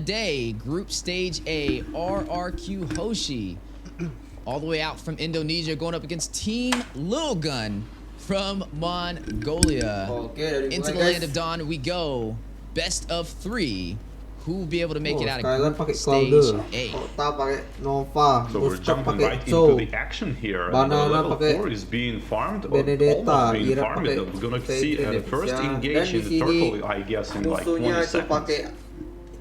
day, Group Stage A, Rrq Hoshi, all the way out from Indonesia, going up against Team Little Gun from Mongolia. Into the land of dawn we go. Best of 3. Who will be able to make it out of Group Stage A? So we're jumping right into the action here. And level 4 is being farmed, or almost being farmed. We're gonna see the first engage in the turtle, I guess, in like 20 seconds.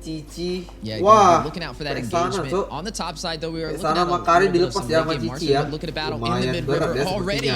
Yeah, you're looking out for that engagement. On the top side, though, we are looking at some mid-game Marcy. Look at a battle in the mid-river already.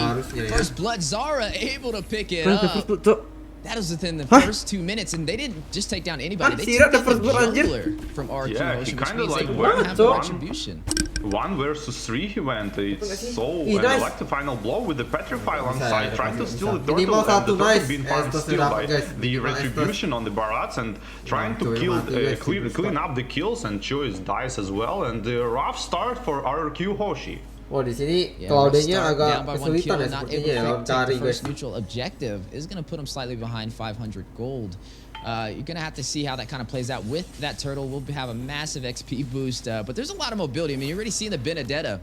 First blood, Zara able to pick it up. That was within the first 2 minutes, and they didn't just take down anybody. They took down the jungler from Rrq Hoshi, which means they won't have the retribution. 1 versus 3 he went. It's so I like the final blow with the petrify on side, trying to steal the turtle, and the turtle being farmed still by the retribution on the Barats, and trying to kill, clean up the kills, and Choice dies as well, and the rough start for Rrq Hoshi. Oh, di sini Cloudnya agak kesulitan ya not sepertinya ya lawan able to cari take the guys. first neutral objective is going to put him slightly behind 500 gold. You're going to have to see how that kind of plays out with that turtle. We'll have a massive XP boost, but there's a lot of mobility. I mean, you're already seeing the Benedetta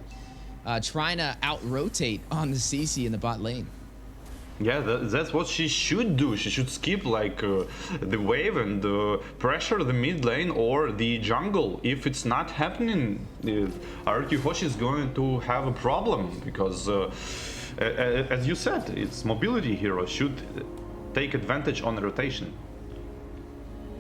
trying to out-rotate on the CC in the bot lane. Yeah, that's what she should do. She should skip like the wave and pressure the mid lane or the jungle. If it's not happening, Rrq Hoshi is going to have a problem because, as you said, it's mobility hero should take advantage on the rotation.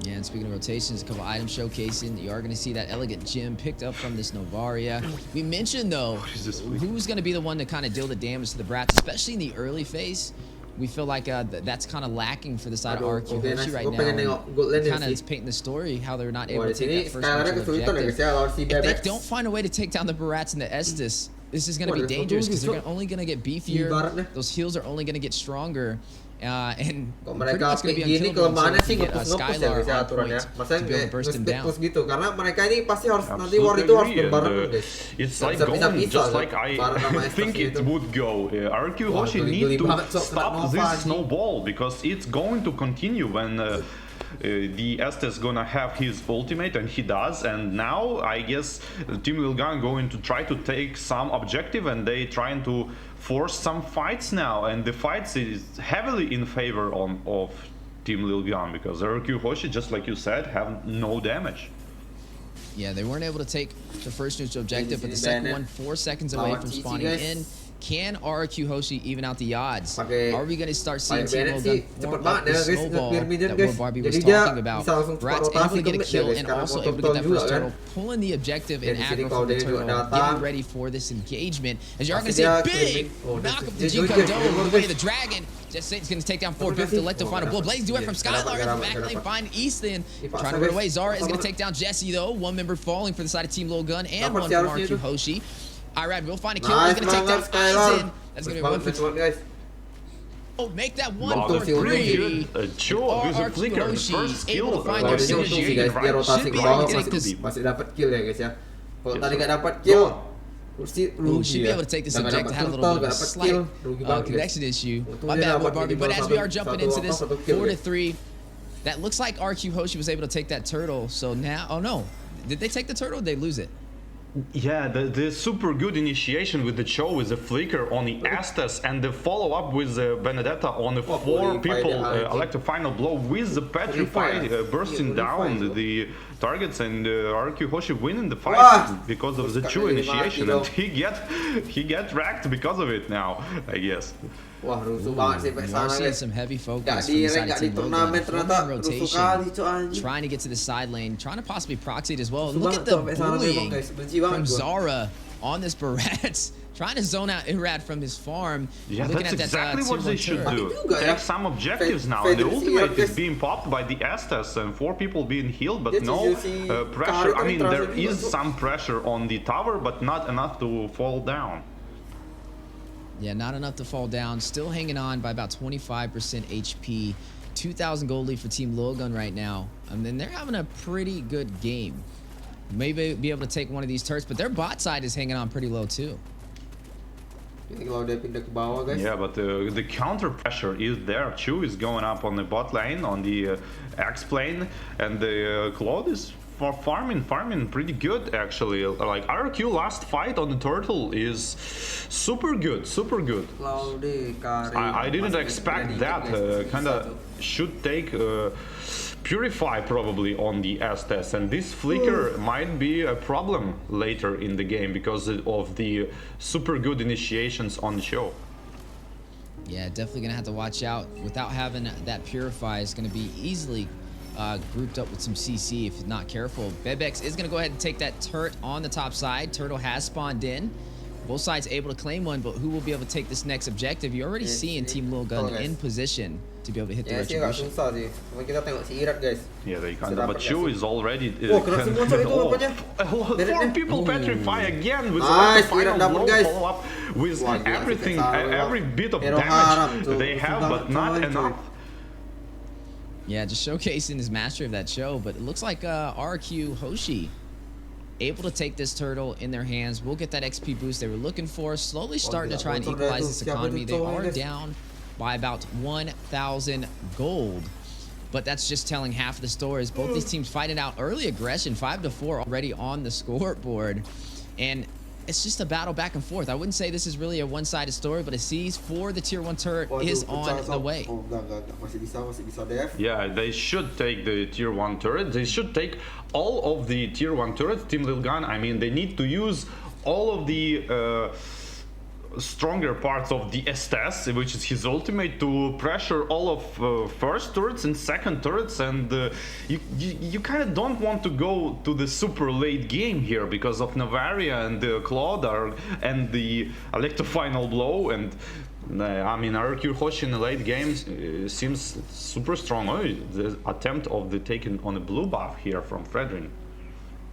Yeah, and speaking of rotations, a couple items showcasing. You are going to see that elegant gem picked up from this Novaria. We mentioned, though, who's going to be the one to kind of deal the damage to the Brats, especially in the early phase. We feel like that's kind of lacking for the side of Rrq Hoshi right now. Kind of is painting the story how they're not able to take that first objective. If they don't find a way to take down the Barats and the Estus, this is going to be dangerous because they're only going to get beefier. Those heals are only going to get stronger. And mereka kayak gini kelemahannya sih nge-push ya guys ya aturannya. Maksudnya kayak nge-push gitu karena mereka ini pasti harus nanti war itu harus berbareng guys. It's like going just like I think it would go. Rrq Hoshi need to stop this snowball because it's going to continue when the Estes gonna have his ultimate, and he does, and now I guess Team Lilgan going to try to take some objective, and they trying to force some fights now, and the fights is heavily in favor of Team Lilgan because Rrq Hoshi, just like you said, have no damage. Yeah, they weren't able to take the first neutral objective, but the second one 4 seconds away from spawning in. Can Rrq Hoshi even out the odds? Are we going to start seeing Team Lilgan form up the snowball that Barbie was talking about? Brat's able to get a kill and also able to get that first turtle, pulling the objective in aggro from the turtle, getting ready for this engagement. As you're going to see a big knock up the G-Code Dome on the way to the Dragon. Just Satan's going to take down 4 Biff to let the final blow. Blaze do it from Skylar in the back lane, find Easton. Trying to run away. Zara is going to take down Jesse though. One member falling for the side of Team Lilgan and one from Rrq Hoshi. Irad will find a kill. He's going to take down Skylar. That's going to be 1 for 2. Oh, make that 1 for 3. Sure, there's a flicker. The first kill. Should be able to take this. Masih dapat kill ya guys ya. Kalau tadi nggak dapat kill, should be able to take this objective. Had a little bit of a slight connection issue. My bad, Barbie. But as we are jumping into this 4-3, that looks like Rrq Hoshi was able to take that turtle. So now, oh no, did they take the turtle or did they lose it? Yeah, the super good initiation with the Cho with the flicker on the Estes and the follow-up with the Benedetta on the 4 people. I like the final blow with the Petrify bursting down the targets, and Rrq Hoshi winning the fight because of the Cho initiation, and he get wrecked because of it now, I guess. Wah, rusuh banget sih We are seeing some heavy focus from the side of Team Lilgan. Rotation, trying to get to the side lane, trying to possibly proxy it as well. Look at the bullying from Zara on this Barats, trying to zone out Irad from his farm. Yeah, that's exactly what they should do. Take some objectives now, and the ultimate is being popped by the Estes and 4 people being healed, but no pressure. I mean, there is some pressure on the tower, but not enough to fall down. Yeah, not enough to fall down. Still hanging on by about 25% HP. 2,000 gold lead for Team Lilgan right now. I mean, they're having a pretty good game. Maybe be able to take one of these turrets, but their bot side is hanging on pretty low too. Yeah, but the counter pressure is there. Chu is going up on the bot lane, on the X plane, and the Claude is farming pretty good actually. Like Rrq last fight on the turtle is super good. I didn't expect that. Kinda should take Purify probably on the S-test, and this flicker might be a problem later in the game because of the super good initiations on the show. Yeah, definitely gonna have to watch out. Without having that Purify, is gonna be easily grouped up with some CC if not careful. Bebex is gonna go ahead and take that turret on the top side. Turtle has spawned in. Both sides able to claim one, but who will be able to take this next objective? You're already seeing Team Lil Gun in position to be able to hit the retribution. Yeah, they kind of, but Chu is already... 4 people petrify again with the final blow follow-up with everything, every bit of damage they have, but not enough. Yeah, just showcasing his mastery of that show, but it looks like Rrq Hoshi able to take this turtle in their hands. We'll get that XP boost they were looking for. Slowly starting to try and equalize this economy. They are down by about 1,000 gold. But that's just telling half of the story. As both these teams fighting out early aggression, 5-4 already on the scoreboard. And it's just a battle back and forth. I wouldn't say this is really a one-sided story, but a C's for the tier 1 turret is on the way. Yeah, they should take the tier 1 turret. They should take all of the tier 1 turrets. Team Lil Gun, I mean, they need to use all of the stronger parts of the S-test, which is his ultimate, to pressure all of first turrets and second turrets, and you kind of don't want to go to the super late game here because of Navaria and Claude and the Electro final blow, and I mean Rrq Hoshi in the late games seems super strong. Oh, the attempt of the taking on a blue buff here from Fredrin.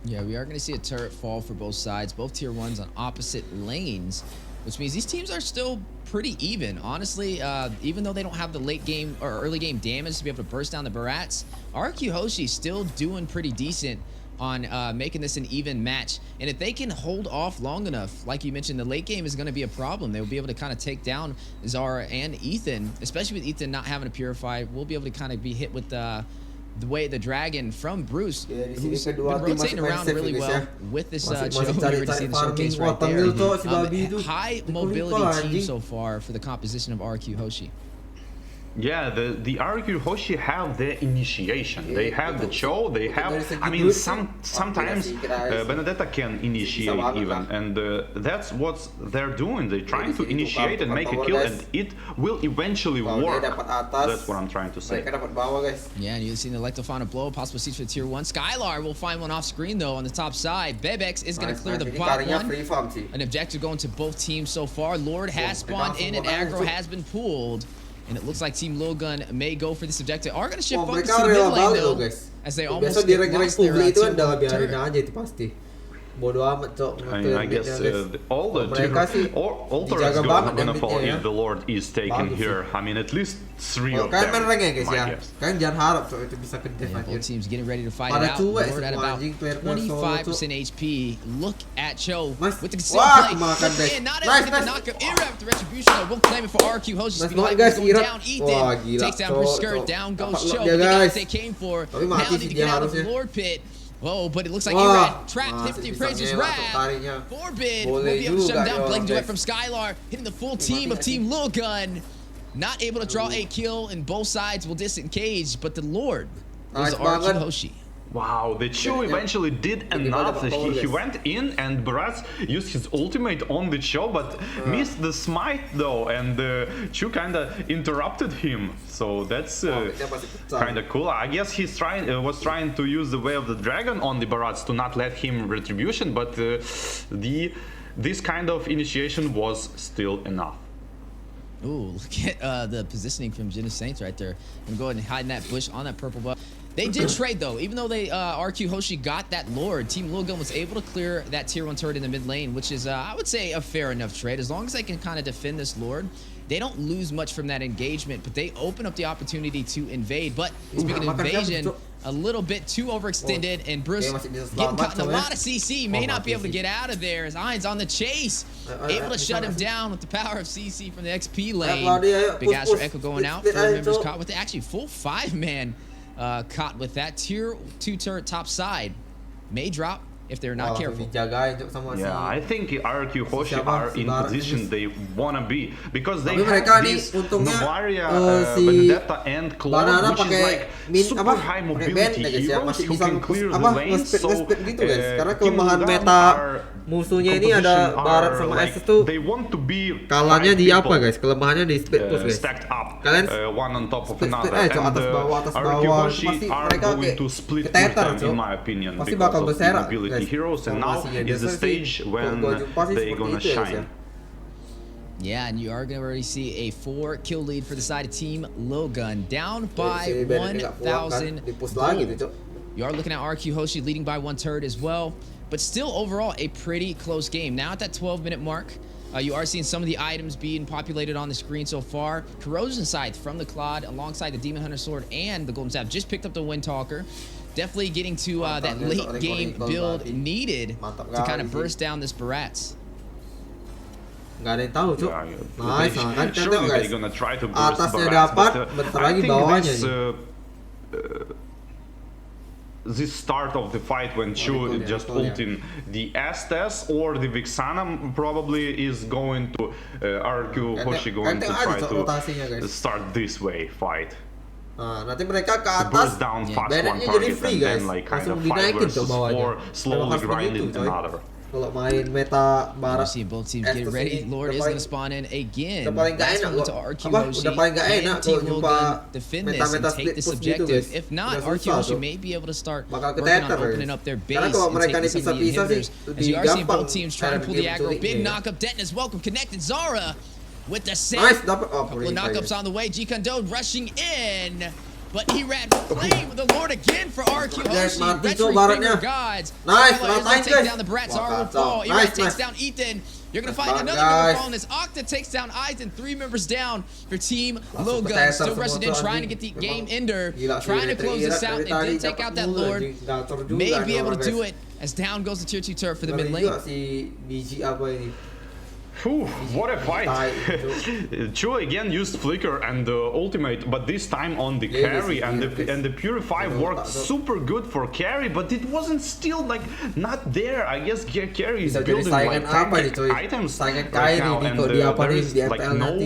Yeah, we are going to see a turret fall for both sides, both tier 1s on opposite lanes, which means these teams are still pretty even. Honestly, even though they don't have the late game or early game damage to be able to burst down the Barats, Rrq Hoshi still doing pretty decent on making this an even match. And if they can hold off long enough, like you mentioned, the late game is going to be a problem. They'll be able to kind of take down Zara and Ethan, especially with Ethan not having to Purify. We'll be able to kind of be hit with the way the dragon from Bruce, who's been rotating around really well with this show. You already see the showcase right there. High mobility team so far for the composition of Rrq Hoshi. Yeah, the Rrq Hoshi have the initiation. They have the show. They have. I mean, sometimes Benedetta can initiate even, and that's what they're doing. They're trying to initiate and make a kill, and it will eventually work. That's what I'm trying to say. Yeah, and you've seen the Electro final blow, possible seats for tier 1. Skylar will find one off screen though on the top side. Bebex is going to clear the bot one. An objective going to both teams so far. Lord has spawned in, and aggro has been pulled. And it looks like Team Lil Gun may go for this objective. Are going to shift focus to the mid lane though, as they almost get lost their turret. I guess all the turrets gonna fall if the Lord is taken here. I mean, at least 3 of them. Both teams getting ready to fight it out. Lord at about 25% HP. Look at Cho with the concealed play. Not able to get the knockup. Irrev the retribution. We'll claim it for Rrq Hoshi. Going down. Ethan takes down her skirt. Down goes Cho. The guys they came for. Now need to get out of the Lord pit. Whoa, but it looks like Irad trapped 50 appraisers. Rab, Forbid will be able to shut him down. Blink duet from Skylar, hitting the full team of Team Lil Gun. Not able to draw a kill, and both sides will disengage, but the Lord was Rrq Hoshi. Wow, the Chu eventually did enough. He went in and Barats used his ultimate on the Chu, but missed the smite though, and Chu kinda interrupted him. So that's kinda cool. I guess he's was trying to use the way of the dragon on the Barats to not let him retribution, but this kind of initiation was still enough. Ooh, look at the positioning from Jinna Saints right there. And go ahead and hide in that bush on that purple buff. They did trade though, even though they Rrq Hoshi got that Lord. Team Lil Gun was able to clear that tier 1 turret in the mid lane, which is I would say a fair enough trade. As long as they can kind of defend this Lord, they don't lose much from that engagement, but they open up the opportunity to invade. But speaking of invasion, a little bit too overextended, and Bruce getting caught in a lot of CC, may not be able to get out of there as Ein's on the chase, able to shut him down with the power of CC from the XP lane. Big Astro Echo going out for members caught with it. Actually, full 5-man caught with that tier 2 turret top side. may drop if they're not careful. Yeah, I think Rrq Hoshi are in position they wanna be because they have this Novaria, Benedetta and Claude, which is like super high mobility heroes who can clear the lanes. So karena kelemahan meta musuhnya ini ada Barat sama S itu they want to be kalahnya di apa guys? Kelemahannya di split push guys. Stacked up, kalian one on top of another. And Rrq Hoshi are going to split push them in my opinion because of the mobility heroes, and now is the stage when they're gonna shine. Yeah, and you are going to already see a 4-kill lead for the side of Team Logan, down by 1,000. You are looking at Rrq Hoshi leading by 1 turret as well, but still overall a pretty close game. Now at that 12-minute mark, you are seeing some of the items being populated on the screen so far. Corrosion Scythe from the Claude alongside the Demon Hunter Sword and the Golden Staff just picked up the Wind Talker. Definitely getting to that late game build needed to kind of burst down this Barats. Nggak ada yang tahu, Cuk. Nice, kan Surely guys. they're gonna try to burst Atasnya Barats, dapat, but bentar I lagi think bawahnya this start of the fight when Chu just ulting the Estes or the Vixana probably is going to Rrq Hoshi going to try to start this way fight. Nanti mereka ke atas, burst down fast one target and then like kind of 5 versus 4 slowly grinding another. Kalau main meta Barat, see both teams get ready. Lord is going to spawn in again. Udah paling gak enak udah paling gak enak kalau jumpa meta-meta split push gitu guys. If not, Rrq Hoshi may be able to start bakal working on opening up their base karena kalau mereka and nih taking some of the pisah-pisah sih inhibitors. As lebih you are seeing gampang both teams trying to pull the aggro. Big knockup. Denton is welcome. Connected. Zara with the save. Nice, dapat. Couple of knockups on the way. G-Kondo rushing in. But he ran flame with the Lord again for Rrq Hoshi. Retro finger gods. Nice, take down the Barats. Zara will fall. Erat takes down Ethan. You're going to find another member falling as Octa takes down Aizen. 3 members down for Team Logan. Still rushing in, trying to get the game ender. Trying to close this out. They did take out that Lord. May be able to do it as down goes the tier 2 turret for the mid lane. Whew, what a fight! Chu again used Flicker and the ultimate, but this time on the carry, and the Purify worked super good for carry, but it wasn't still like not there. I guess carry is building like items right now, and there is like no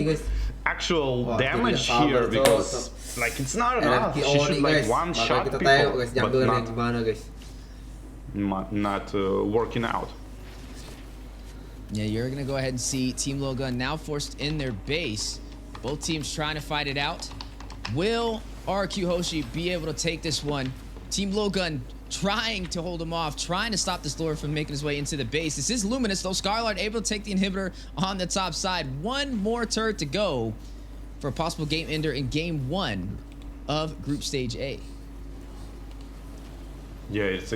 actual damage here because like it's not enough. She should like one-shot people, but not working out. Yeah, you're gonna go ahead and see Team Logan now forced in their base. Both teams trying to fight it out. Will Rrq Hoshi be able to take this one? Team Logan trying to hold him off, trying to stop this Lord from making his way into the base. This is Luminous though. Scarlard able to take the inhibitor on the top side. One more turret to go for a possible game ender in game 1 of Group Stage A. Yeah, it's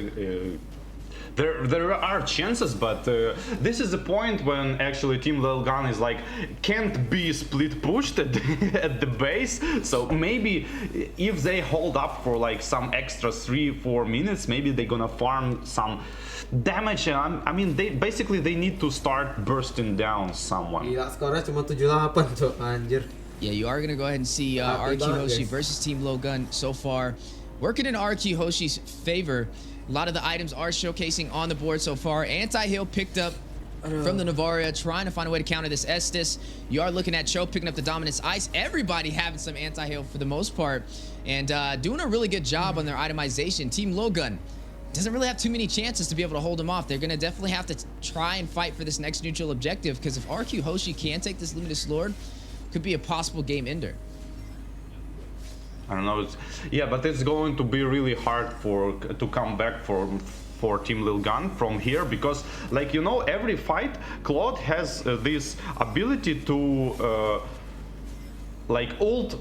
there are chances, but this is the point when actually Team Logan is like can't be split pushed at the base. So maybe if they hold up for like some extra 3-4 minutes, maybe they're gonna farm some damage. I mean, they need to start bursting down someone. Gila, skornya cuma 78 tuh, anjir. Yeah, you are gonna go ahead and see Rrq Hoshi versus Team Logan so far, working in Rrq Hoshi's favor. A lot of the items are showcasing on the board so far. Anti-heal picked up from the Novaria, trying to find a way to counter this Estes. You are looking at Cho picking up the Dominance Ice. Everybody having some anti-heal for the most part, and doing a really good job on their itemization. Team Logan doesn't really have too many chances to be able to hold them off. They're going to definitely have to try and fight for this next neutral objective, because if Rrq Hoshi can take this Luminous Lord, could be a possible game ender. I don't know. Yeah, but it's going to be really hard to come back for Team Logan from here, because, like, you know, every fight Claude has this ability to like ult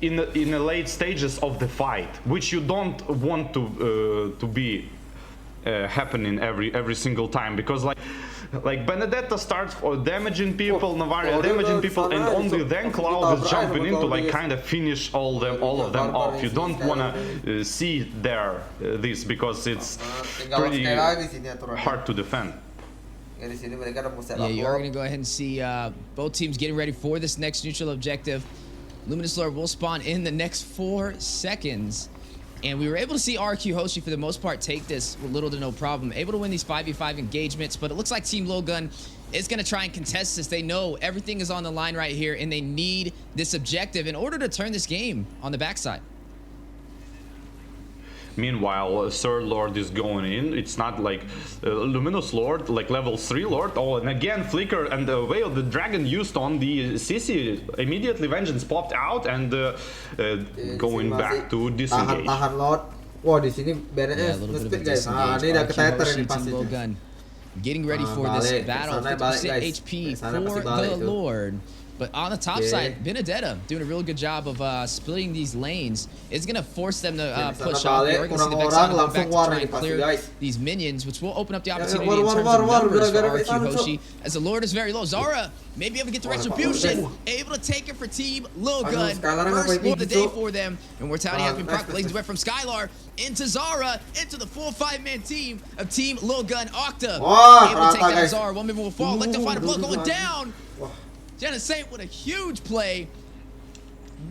in the late stages of the fight, which you don't want to be happening every single time, because like Benedetta starts for damaging people, Novaria damaging people, and only then Cloud is jumping in to like kind of finish all of them off. You don't wanna see this, because it's pretty hard to defend. Yeah, you are gonna go ahead and see both teams getting ready for this next neutral objective. Luminous Lord will spawn in the next 4 seconds. And we were able to see Rrq Hoshi, for the most part, take this with little to no problem. Able to win these 5v5 engagements, but it looks like Team Lilgun is going to try and contest this. They know everything is on the line right here, and they need this objective in order to turn this game on the backside. Meanwhile, third Lord is going in. It's not like Luminous Lord, like level 3 Lord. Oh, and again, Flicker and the Veil the Dragon used on the CC. Immediately Vengeance popped out and going back to disengage. Tahan Lord. Wah, di sini BNS nge-split guys. Ini udah keteter ini pasti. Getting ready for this battle. 50% HP for the Lord. But on the top side, Benedetta doing a really good job of splitting these lanes. It's going to force them to push off. We're going to see the backside go back to try and clear these minions, which will open up the opportunity in terms of numbers for Rrq Hoshi. As the Lord is very low. Zara maybe able to get the retribution. Able to take it for Team Lilgun. First Lord of the day for them. And Mortality has been procced. Blazing went from Skylar into Zara, into the full 5-man team of Team Lilgun. Octa able to take down Zara. One member will fall. Let the fight blow going down. Jenna Saint with a huge play.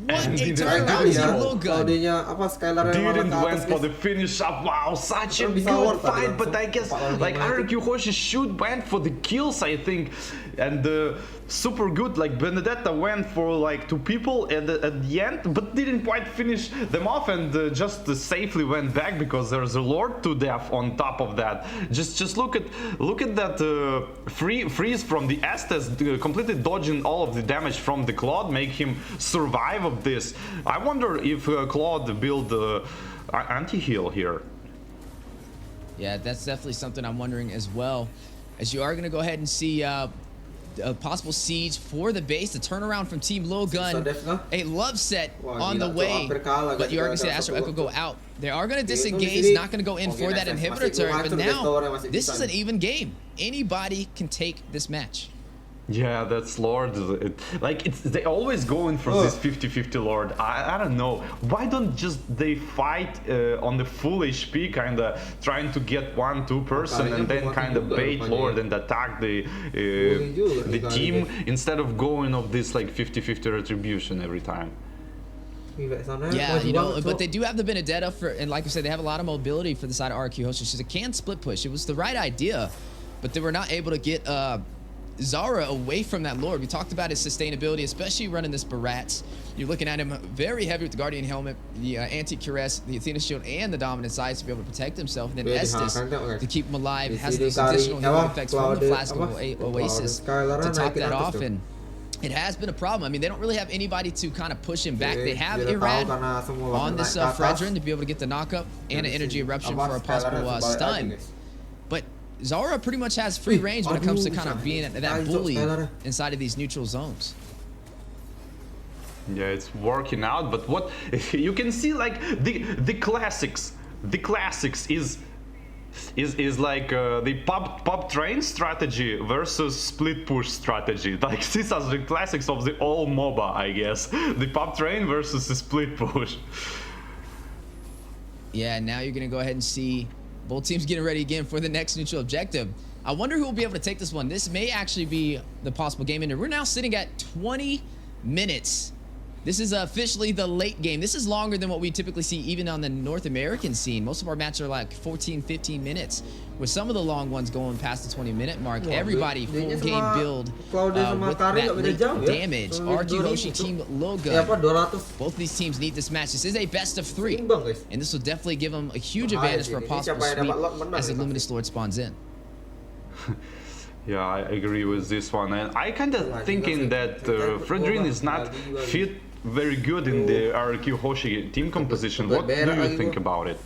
What a turnaround, Team Lilgun. Didn't went for the finish up. Wow, such a good fight. But I guess like Rrq Hoshi should went for the kills, I think. And super good, like Benedetta went for like 2 people at the end, but didn't quite finish them off, and just safely went back because there's a Lord to death on top of that. Just look at that freeze from the Estes, completely dodging all of the damage from the Claude, make him survive of this. I wonder if Claude build anti-heal here. Yeah, that's definitely something I'm wondering as well. As you are going to go ahead and see a possible siege for the base, the turnaround from Team Lilgun, a love set on the way, but you are going to see Astro Echo go out. They are going to disengage, not going to go in for that inhibitor turn, but now this is an even game. Anybody can take this match. Yeah, that's Lord. They always go in for this 50-50 Lord. I don't know. Why don't just they fight on the full HP, kind of trying to get 1-2 person and then kind of bait Lord and attack the team instead of going of this like 50-50 retribution every time. Yeah, you know, but they do have the Benedetta and like I said, they have a lot of mobility for the side of Rrq Hoshi. She's a can split push. It was the right idea, but they were not able to get Zara away from that Lord. We talked about his sustainability, especially running this Barats. You're looking at him very heavy with the Guardian Helmet, the Anti-Cuirass, the Athena Shield, and the Dominant Sides to be able to protect himself. And then Estes to keep him alive, has these additional healing effects from the Flask of Oasis to top that off. And it has been a problem. I mean, they don't really have anybody to kind of push him back. They have Irad on this Fredrin to be able to get the knockup and an Energy Eruption for a possible stun. But Zara pretty much has free range when it comes to kind of being that bully inside of these neutral zones. Yeah, it's working out, but what you can see, like the classics is like the pop train strategy versus split push strategy. Like these are the classics of the all MOBA, I guess. The pop train versus the split push. Yeah, now you're gonna go ahead and see both teams getting ready again for the next neutral objective. I wonder who will be able to take this one. This may actually be the possible game ender. We're now sitting at 20 minutes. This is officially the late game. This is longer than what we typically see even on the North American scene. Most of our matches are like 14, 15 minutes, with some of the long ones going past the 20-minute mark. Everybody full game build with that late damage. Rrq Hoshi, Team Lilgun. Both of these teams need this match. This is a best of 3, and this will definitely give them a huge advantage for a possible sweep as the Luminous Lord spawns in. Yeah, I agree with this one, and I kind of thinking that Fredrin is not fit very good in the Rrq Hoshi team composition. What do you think about it?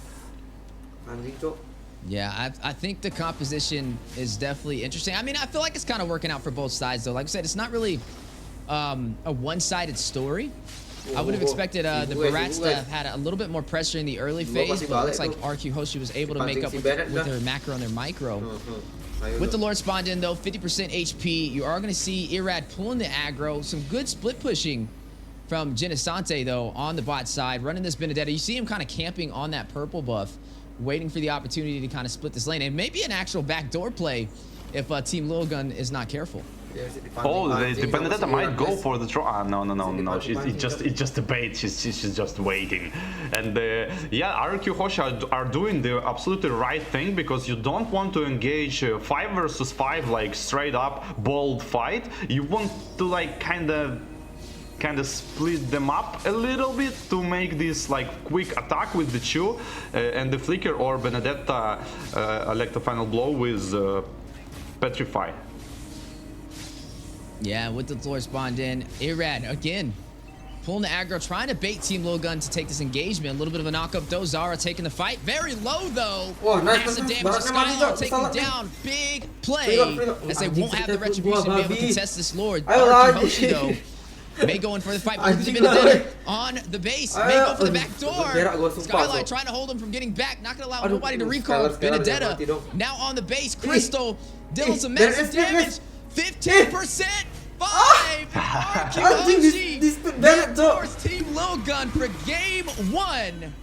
Yeah, I think the composition is definitely interesting. I mean, I feel like it's kind of working out for both sides, though. Like I said, it's not really a one-sided story. I would have expected the Barats to have had a little bit more pressure in the early phase, but it looks like Rrq Hoshi was able to make up with their macro and their micro. With the Lord spawned in, though, 50% HP, you are going to see Irad pulling the aggro. Some good split pushing from Genesante, though, on the bot side, running this Benedetta. You see him kind of camping on that purple buff, waiting for the opportunity to kind of split this lane. And maybe an actual backdoor play if Team Lilgun is not careful. Oh, the Benedetta might go for the draw. No. It's just a bait. She's just waiting. And yeah, Rrq Hoshi are doing the absolutely right thing, because you don't want to engage 5 versus 5 like straight up bold fight. You want to like kind of split them up a little bit to make this like quick attack with the Chu and the flicker, or Benedetta elect the final blow with Petrify. Yeah, with the floor spawned in, Irad again pulling the aggro, trying to bait Team Lilgun to take this engagement. A little bit of a knock-up though. Zara taking the fight. Very low though. Massive damage. Skylar taking down. Big play. As they won't have the retribution to be able to contest this Lord. Rrq Hoshi though may go in for the fight. On the base. May go for the back door. Skyline trying to hold him from getting back. Not going to allow nobody to recall. Benedetta now on the base. Crystal dealing some massive damage. 15%. 5. Rrq Hoshi. Force Team Lilgun for game 1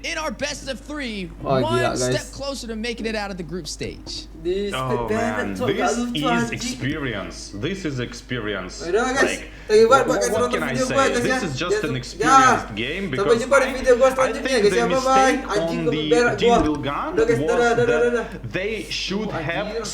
in our best of 3. One step closer to making it out of the group stage. Oh man, this is experience. This is experience. Like, what can I say? This is just an experienced game, because I think the mistake on the Team Lilgun was that they should have